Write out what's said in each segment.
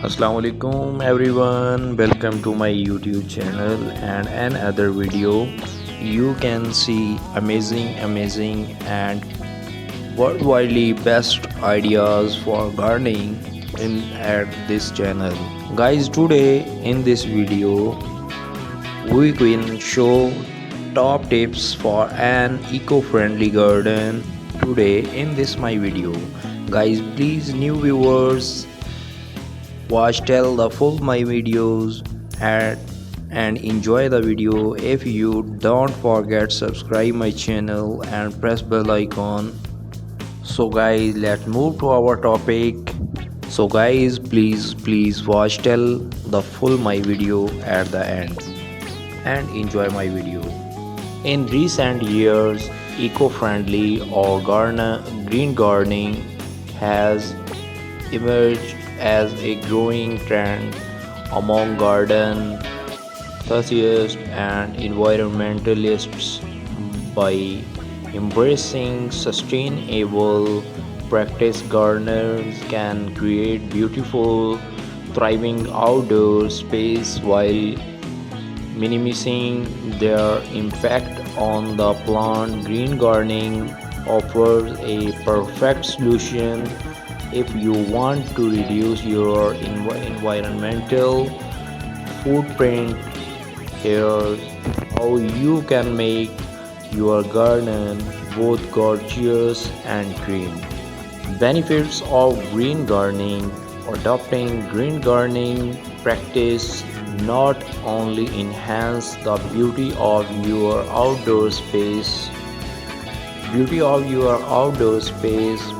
Assalamu alaikum everyone, welcome to my YouTube channel and another video. You can see amazing and worldwide best ideas for gardening in at this channel. Guys, today in this video we can show top tips for an eco-friendly garden today in this my video. Guys, please new viewers watch till the full my videos and enjoy the video. If you don't forget subscribe my channel and press bell icon. So guys, let's move to our topic. So guys, please watch till the full my video at the end and enjoy my video. In recent years, eco-friendly or green gardening has emerged as a growing trend among garden enthusiasts and environmentalists. By embracing sustainable practice, gardeners can create beautiful, thriving outdoor space while minimizing their impact on the plant. Green gardening offers a perfect solution if you want to reduce your environmental footprint. Here's how you can make your garden both gorgeous and green. Benefits of green gardening. Adopting green gardening practice not only enhance the beauty of your outdoor space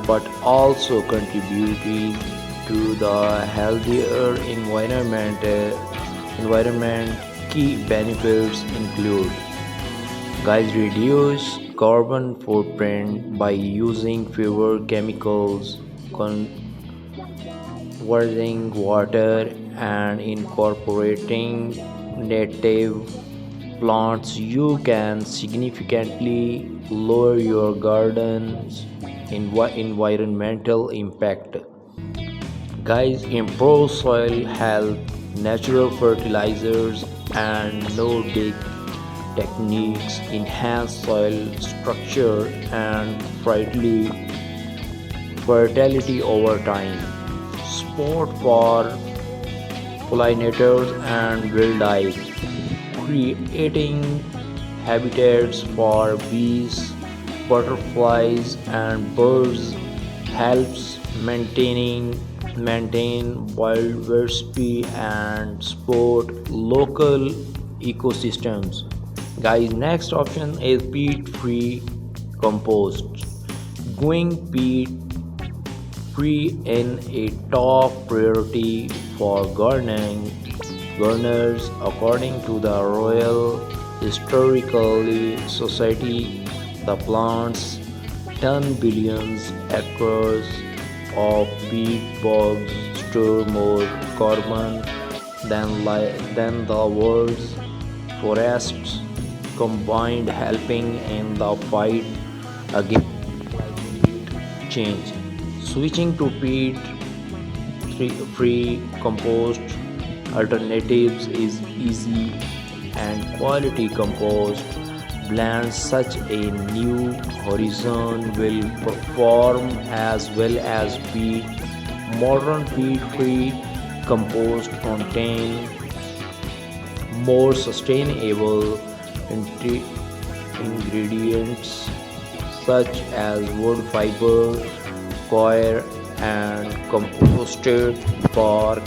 but also contributing to the healthier environment. Key benefits include, guys, reduce carbon footprint by using fewer chemicals, conserving water, and incorporating native plants. You can significantly lower your garden's environmental impact. Guys, improve soil health. Natural fertilizers and no-dig techniques enhance soil structure and fertility over time. Support for pollinators and wildlife. Creating habitats for bees, butterflies, and birds helps maintain biodiversity and support local ecosystems. Guys, next option is peat-free compost. Going peat-free in a top priority for gardeners according to the Royal Historical Society. The plants 10 billion acres of peat bogs store more carbon than the world's forests combined, helping in the fight against climate change. Switching to peat-free compost alternatives is easy, and quality compost blends such a new horizon will perform as well as peat. Modern peat-free compost contain more sustainable ingredients such as wood fiber, coir, and composted bark.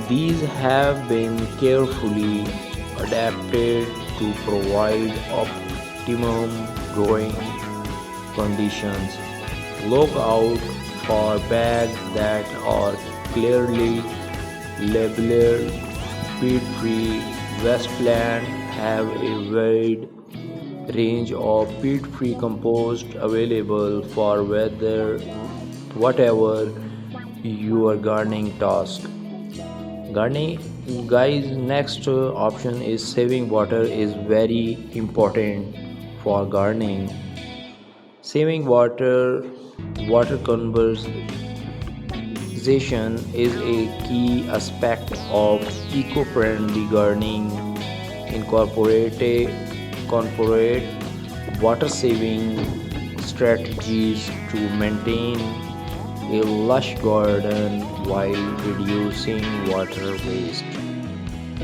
These have been carefully adapted to provide optimum growing conditions. Look out for bags that are clearly labeled peat-free. Westland have a wide range of peat-free compost available for whatever your gardening task. Gardening, guys, next option is saving water is very important for gardening. Saving water conservation irrigation is a key aspect of eco-friendly gardening. Incorporate water-saving strategies to maintain a lush garden while reducing water waste.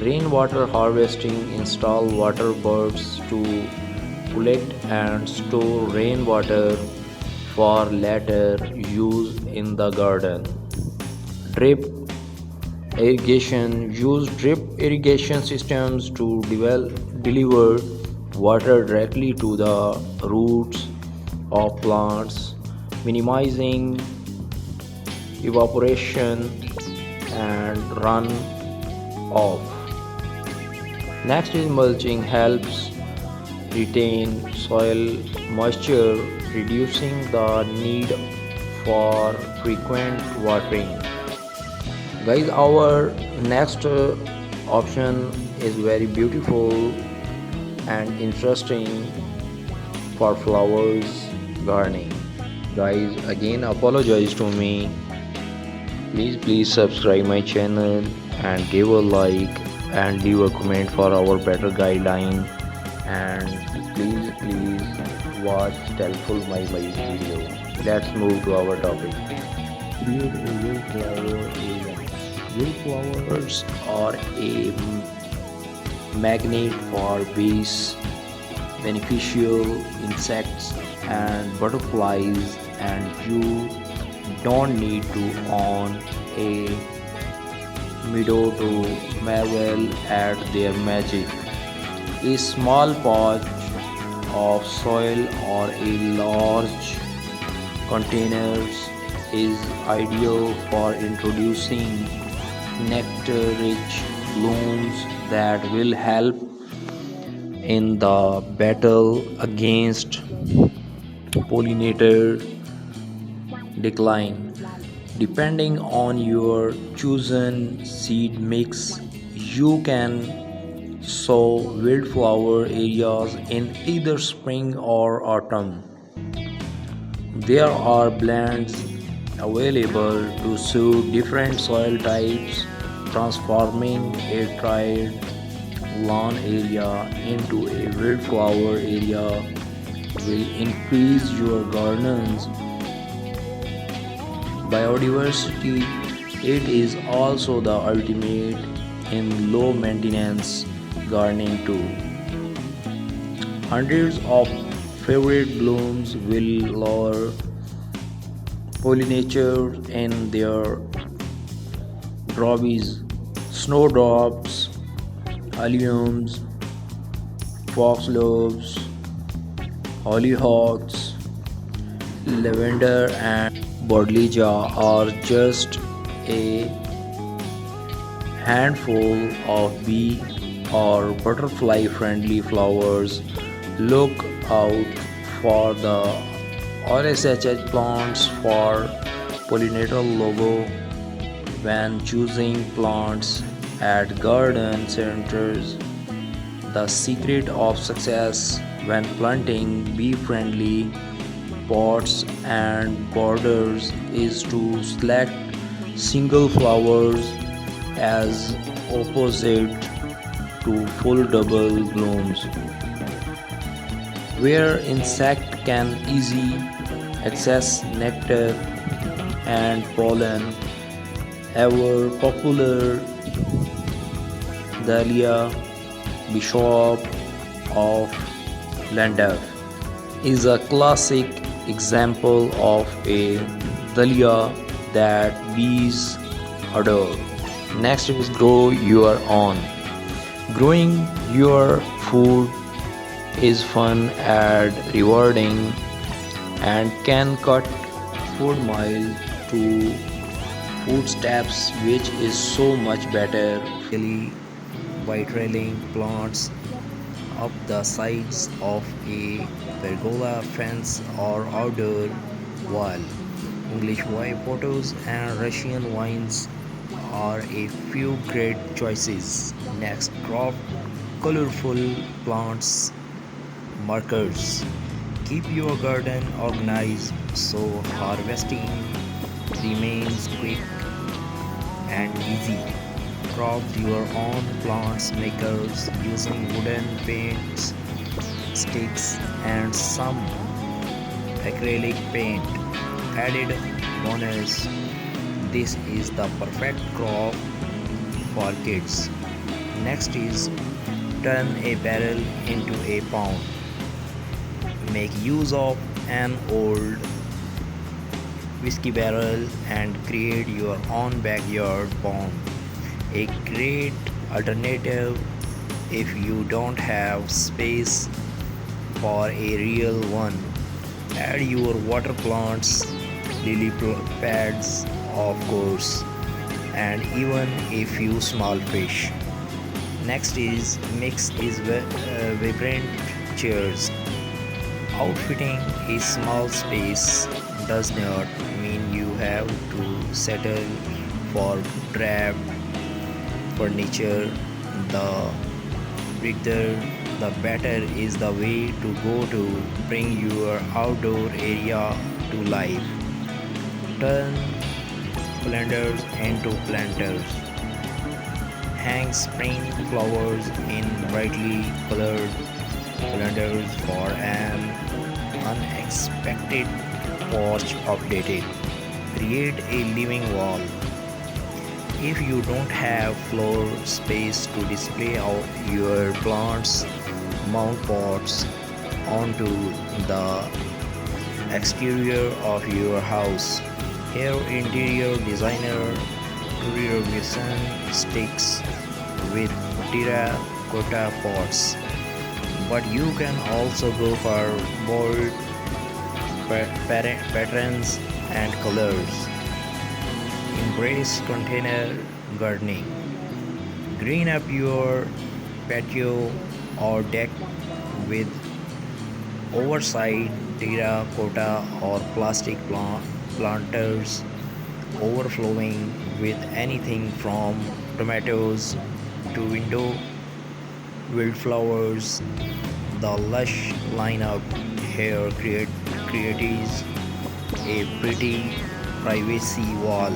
Rainwater harvesting: install water birds to collect and store rainwater for later use in the garden. Drip irrigation: use drip irrigation systems to deliver water directly to the roots of plants, minimizing evaporation and run off. Next is mulching, helps retain soil moisture, reducing the need for frequent watering. Guys, our next option is very beautiful and interesting for flowers gardening. Guys, again apologize to me. Please subscribe my channel and give a like and leave a comment for our better guideline, and please watch helpful my video. Let's move to our topic. Create a wildflower area. Wildflowers are a magnet for bees, beneficial insects and butterflies, and you don't need to own a meadow to marvel at their magic. A small patch of soil or a large containers is ideal for introducing nectar-rich blooms that will help in the battle against pollinator decline. Depending on your chosen seed mix, you can sow wildflower areas in either spring or autumn. There are blends available to suit different soil types. Transforming a dried lawn area into a wildflower area will increase your garden's biodiversity. It is also the ultimate in low maintenance gardening too. Hundreds of favorite blooms will lure pollinators in their droves: snowdrops, alliums, foxgloves, hollyhocks, lavender, and Bodleja are just a handful of bee or butterfly friendly flowers. Look out for the RSHH plants for pollinator logo when choosing plants at garden centers. The secret of success when planting bee friendly pots and borders is to select single flowers as opposite to full double blooms, where insect can easily access nectar and pollen. Ever popular Dahlia, Bishop of Llandaff, is a classic example of a dahlia that bees adore. Next is grow your own. Growing your food is fun and rewarding and can cut food miles to footsteps, which is so much better by trailing plants up the sides of a pergola fence or outdoor wall. English white potatoes and Russian wines are a few great choices. Next, crop colorful plants markers. Keep your garden organized so harvesting remains quick and easy. Crop your own plants makers using wooden paints, sticks, and some acrylic paint. Added bonus, this is the perfect crop for kids. Next is turn a barrel into a pond. Make use of an old whiskey barrel and create your own backyard pond. A great alternative if you don't have space for a real one. Add your water plants, lily pads, of course, and even a few small fish. Next is mix is vibrant chairs. Outfitting a small space does not mean you have to settle for drab furniture. The bigger the better is the way to go to bring your outdoor area to life. Turn planters into planters. Hang spring flowers in brightly colored planters for an unexpected porch updated. Create a living wall. If you don't have floor space to display your plants, mount pots onto the exterior of your house. Here, interior designer Career Mission sticks with terracotta pots, but you can also go for bold patterns and colors. Embrace container gardening. Green up your patio or deck with oversized terracotta or plastic planters overflowing with anything from tomatoes to window wildflowers. The lush lineup here creates a pretty privacy wall.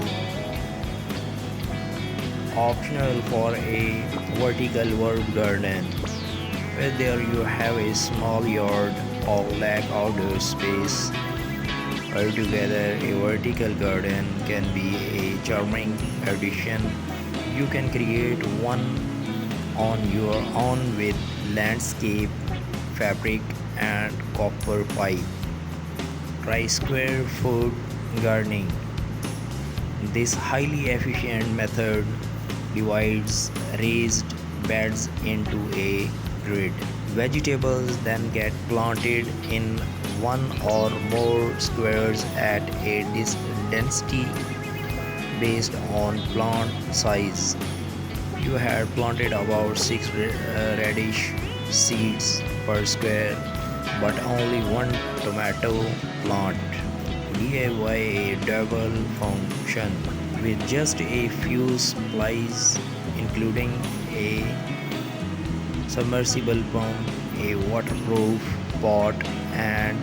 Optional for a vertical world garden. Whether you have a small yard or lack outdoor space, altogether a vertical garden can be a charming addition. You can create one on your own with landscape fabric and copper pipe. Try square foot gardening. This highly efficient method divides raised beds into a grid. Vegetables then get planted in one or more squares at a density based on plant size. You had planted about 6 radish seeds per square, but only one tomato plant. DIY a double function with just a few supplies, including a submersible pump, a waterproof pot, and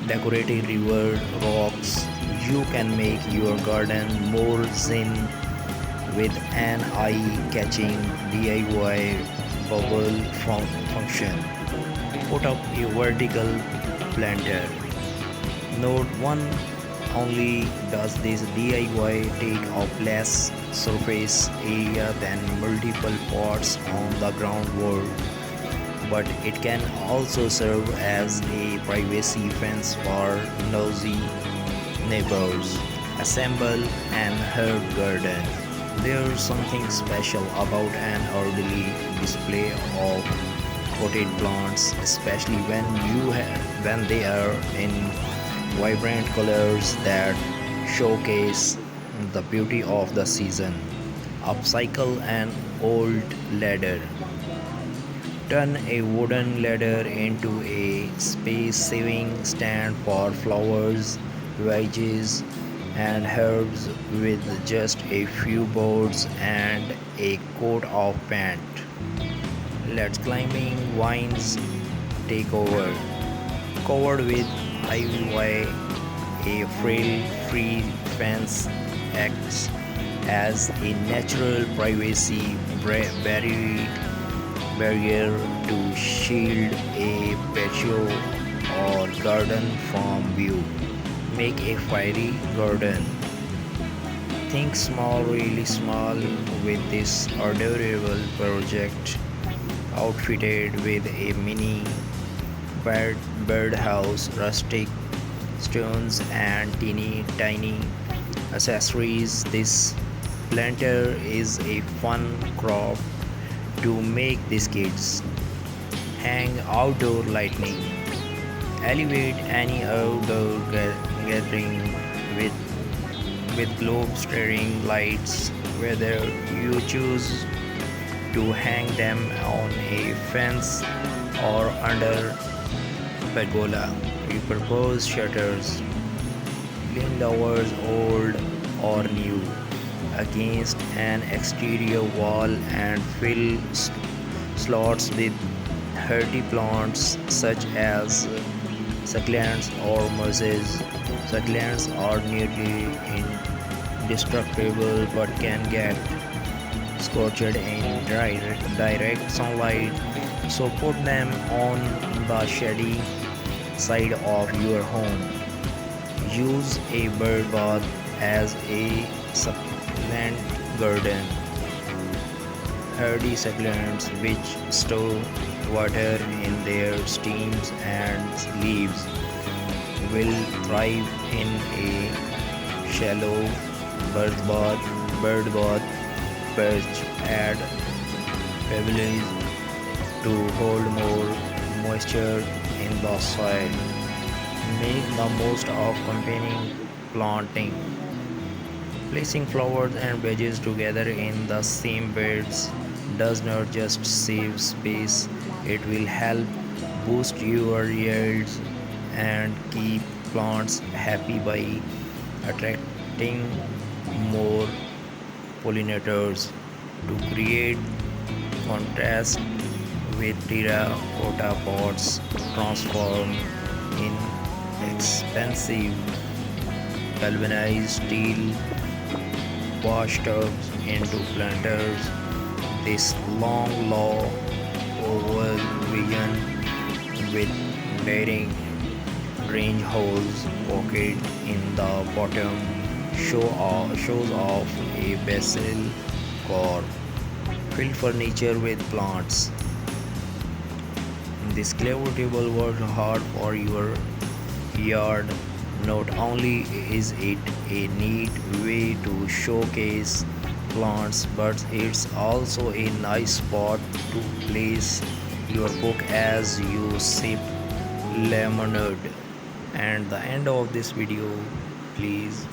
decorative river rocks. You can make your garden more zen with an eye-catching DIY bubble function. Put up a vertical planter. Note 1 only does this DIY take up less surface area than multiple pots on the ground wall, but it can also serve as a privacy fence for nosy neighbors. Assemble an herb garden. There's something special about an orderly display of potted plants, especially when they are in vibrant colors that showcase the beauty of the season. Upcycle an old ladder. Turn a wooden ladder into a space-saving stand for flowers, veggies, and herbs with just a few boards and a coat of paint. Let climbing vines take over. Covered with ivy, a frail free fence acts as a natural privacy barrier to shield a patio or garden from view. Make a fiery garden. Think small, really small with this adorable project, outfitted with a mini birdhouse, rustic stones, and teeny tiny accessories. This planter is a fun crop to make these kids. Hang outdoor lighting. Elevate any outdoor gathering with globe staring lights, whether you choose to hang them on a fence or under pergola. Repurpose shutters, lean lowers old or new against an exterior wall and fill slots with hardy plants such as succulents or mosses. Succulents are nearly indestructible but can get scorched in direct sunlight, so put them on the shady side of your home. Use a bird bath as a succulent garden. Hardy succulents which store water in their stems and leaves will thrive in a shallow bird bath perch. Add pebbles to hold more moisture in the soil. Make the most of combining planting. Placing flowers and veggies together in the same beds does not just save space, it will help boost your yields and keep plants happy by attracting more pollinators. To create contrast with terracotta pots, transform inexpensive galvanized steel washtubs into planters. This long oval vision with bearing range holes pocket in the bottom shows off a basil core. Fill furniture with plants. This clever table works hard for your yard. Not only is it a neat way to showcase plants, but it's also a nice spot to place your book as you sip lemonade. And the end of this video, please